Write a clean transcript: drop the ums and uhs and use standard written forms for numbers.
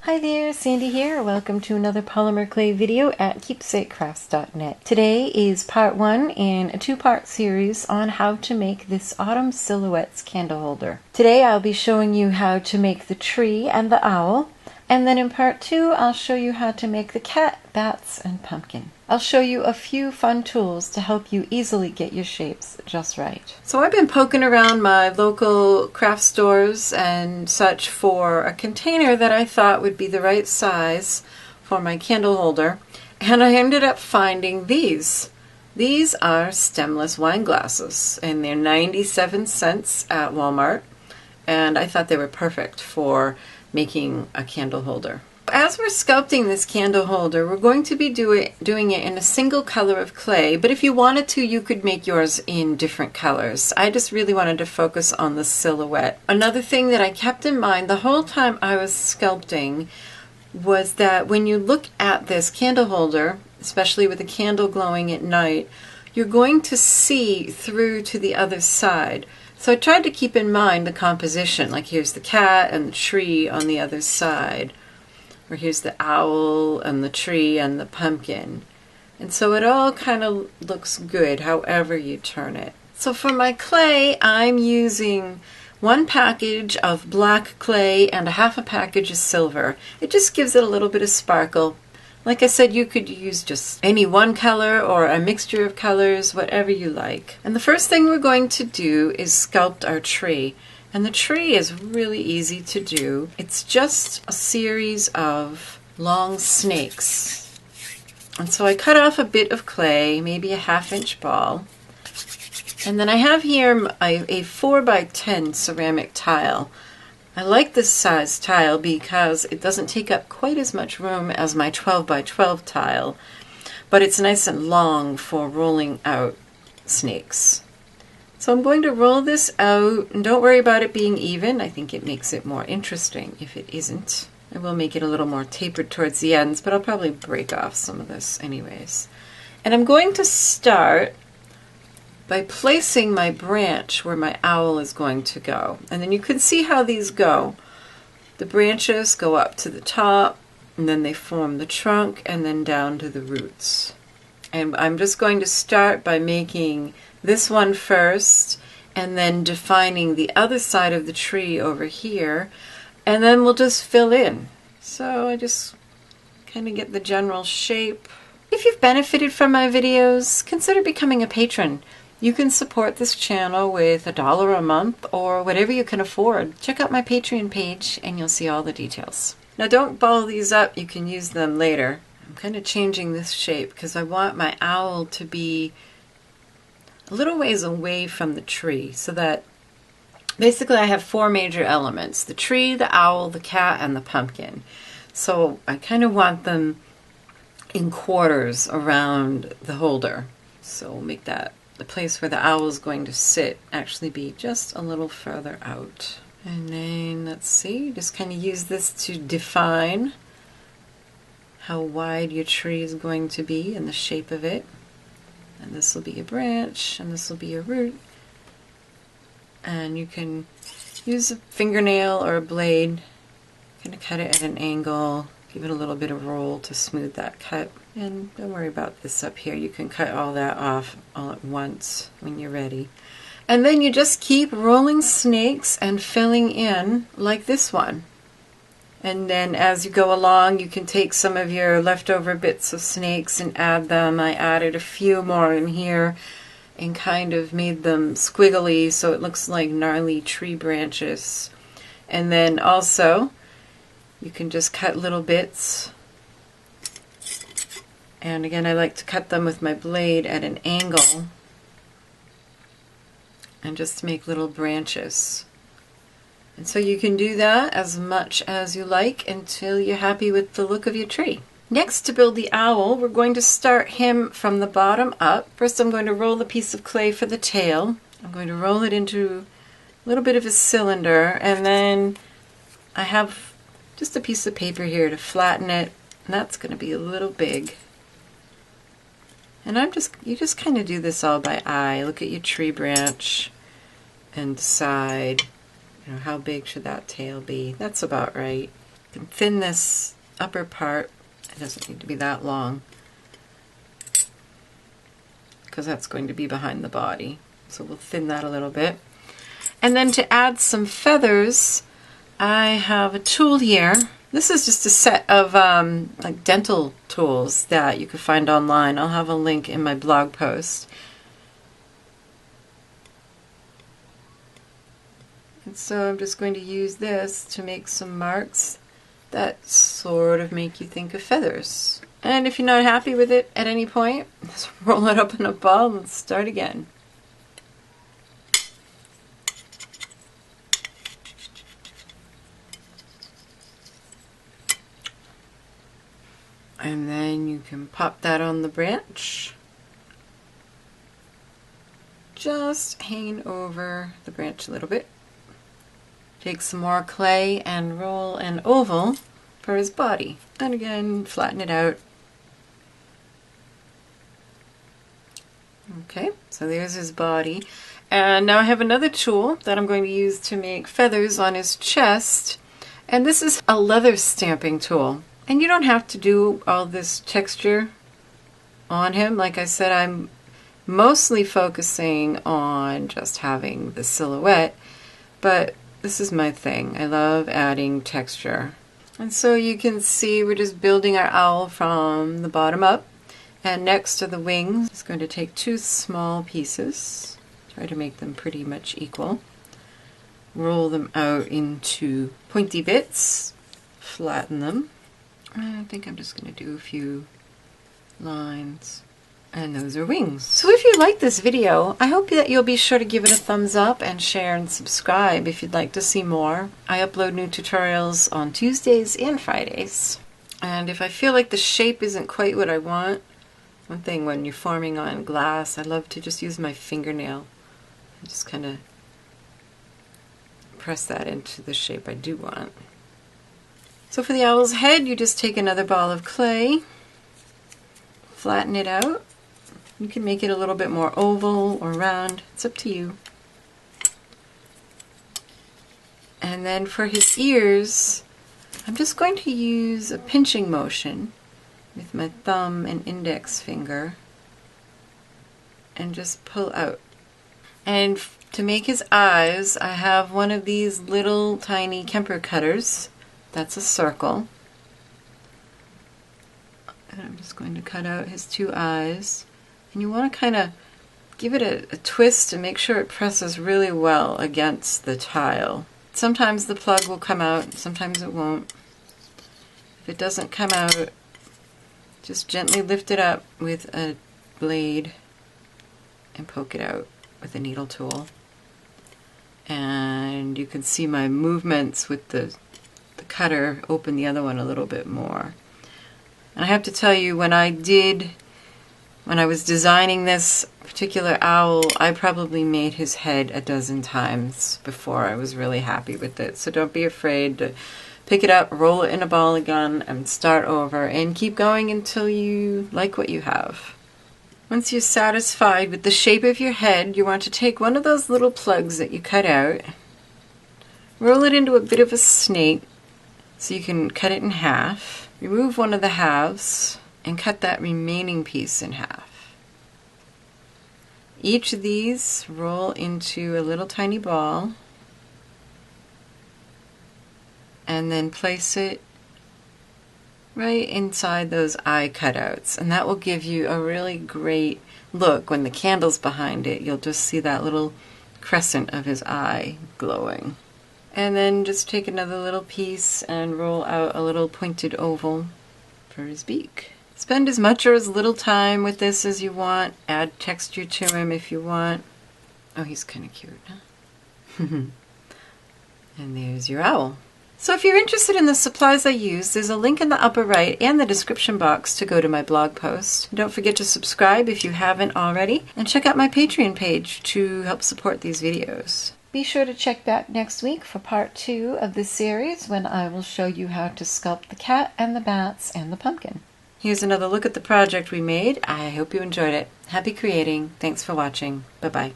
Hi there, Sandy here. Welcome to another polymer clay video at keepsakecrafts.net. Today is part 1 in a 2-part series on how to make this autumn silhouettes candle holder. Today I'll be showing you how to make the tree and the owl, and then in part 2 I'll show you how to make the cat, bats, and pumpkin. I'll show you a few fun tools to help you easily get your shapes just right. So I've been poking around my local craft stores and such for a container that I thought would be the right size for my candle holder, and I ended up finding these. These are stemless wine glasses, and they're 97 cents at Walmart, and I thought they were perfect for making a candle holder. As we're sculpting this candle holder, we're going to be doing it in a single color of clay, but if you wanted to, you could make yours in different colors. I just really wanted to focus on the silhouette. Another thing that I kept in mind the whole time I was sculpting was that when you look at this candle holder, especially with a candle glowing at night, you're going to see through to the other side. So I tried to keep in mind the composition, like here's the cat and the tree on the other side. Or here's the owl and the tree and the pumpkin. And so it all kind of looks good however you turn it. So for my clay, I'm using 1 package of black clay and a half a package of silver. It just gives it a little bit of sparkle. Like I said, you could use just any one color or a mixture of colors, whatever you like. And the first thing we're going to do is sculpt our tree. And the tree is really easy to do. It's just a series of long snakes. And so I cut off a bit of clay, maybe a 1/2-inch ball. And then I have here a 4x10 ceramic tile. I like this size tile because it doesn't take up quite as much room as my 12x12 tile, but it's nice and long for rolling out snakes. So I'm going to roll this out, and don't worry about it being even. I think it makes it more interesting if it isn't. I will make it a little more tapered towards the ends, but I'll probably break off some of this anyways. And I'm going to start by placing my branch where my owl is going to go. And then you can see how these go. The branches go up to the top, and then they form the trunk, and then down to the roots. And I'm just going to start by making this one first, and then defining the other side of the tree over here, and then we'll just fill in. So I just kind of get the general shape. If you've benefited from my videos, consider becoming a patron. You can support this channel with $1 a month or whatever you can afford. Check out my Patreon page and you'll see all the details. Now don't ball these up, you can use them later. I'm kind of changing this shape because I want my owl to be a little ways away from the tree, so that basically I have 4 major elements: the tree, the owl, the cat, and the pumpkin. So I kind of want them in quarters around the holder. So we'll make that the place where the owl is going to sit actually be just a little further out. And then let's see, just kind of use this to define how wide your tree is going to be and the shape of it. And this will be a branch, and this will be a root. And you can use a fingernail or a blade, kind of cut it at an angle, give it a little bit of roll to smooth that cut. And don't worry about this up here, you can cut all that off all at once when you're ready. And then you just keep rolling snakes and filling in like this one. And then as you go along, you can take some of your leftover bits of snakes and add them. I added a few more in here and kind of made them squiggly so it looks like gnarly tree branches. And then also, you can just cut little bits. And again, I like to cut them with my blade at an angle and just make little branches. And so you can do that as much as you like until you're happy with the look of your tree. Next, to build the owl, we're going to start him from the bottom up. First I'm going to roll the piece of clay for the tail. I'm going to roll it into a little bit of a cylinder, and then I have just a piece of paper here to flatten it, and that's going to be a little big. And you just kind of do this all by eye. Look at your tree branch and decide, how big should that tail be? That's about right. can thin this upper part. It doesn't need to be that long because that's going to be behind the body. So we'll thin that a little bit. And then to add some feathers, I have a tool here. This is just a set of like dental tools that you can find online. I'll have a link in my blog post. And so I'm just going to use this to make some marks that sort of make you think of feathers. And if you're not happy with it at any point, just roll it up in a ball and start again. And then you can pop that on the branch, just hanging over the branch a little bit. Take some more clay and roll an oval for his body. And again, flatten it out. Okay, so there's his body. And now I have another tool that I'm going to use to make feathers on his chest. And this is a leather stamping tool. And you don't have to do all this texture on him. Like I said, I'm mostly focusing on just having the silhouette, but this is my thing. I love adding texture. And so you can see we're just building our owl from the bottom up. And next to the wings, it's going to take two small pieces, try to make them pretty much equal. Roll them out into pointy bits, flatten them. I think I'm just going to do a few lines. And those are wings. So if you like this video, I hope that you'll be sure to give it a thumbs up and share and subscribe if you'd like to see more. I upload new tutorials on Tuesdays and Fridays. And if I feel like the shape isn't quite what I want, one thing when you're forming on glass, I love to just use my fingernail and just kind of press that into the shape I do want. So for the owl's head, you just take another ball of clay, flatten it out. You can make it a little bit more oval or round. It's up to you. And then for his ears, I'm just going to use a pinching motion with my thumb and index finger and just pull out. And to make his eyes, I have one of these little tiny Kemper cutters. That's a circle. And I'm just going to cut out his two eyes. And you want to kind of give it a twist to make sure it presses really well against the tile. Sometimes the plug will come out, sometimes it won't. If it doesn't come out, just gently lift it up with a blade and poke it out with a needle tool. And you can see my movements with the cutter open the other one a little bit more. And I have to tell you, when I was designing this particular owl, I probably made his head a dozen times before I was really happy with it. So don't be afraid to pick it up, roll it in a ball again, and start over, and keep going until you like what you have. Once you're satisfied with the shape of your head, you want to take one of those little plugs that you cut out, roll it into a bit of a snake so you can cut it in half, remove one of the halves, and cut that remaining piece in half. Each of these roll into a little tiny ball and then place it right inside those eye cutouts, and that will give you a really great look. When the candle's behind it, you'll just see that little crescent of his eye glowing. And then just take another little piece and roll out a little pointed oval for his beak. Spend as much or as little time with this as you want. Add texture to him if you want. Oh, he's kind of cute, huh? And there's your owl. So if you're interested in the supplies I use, there's a link in the upper right and the description box to go to my blog post. Don't forget to subscribe if you haven't already, and check out my Patreon page to help support these videos. Be sure to check back next week for part 2 of this series, when I will show you how to sculpt the cat and the bats and the pumpkin. Here's another look at the project we made. I hope you enjoyed it. Happy creating. Thanks for watching. Bye-bye.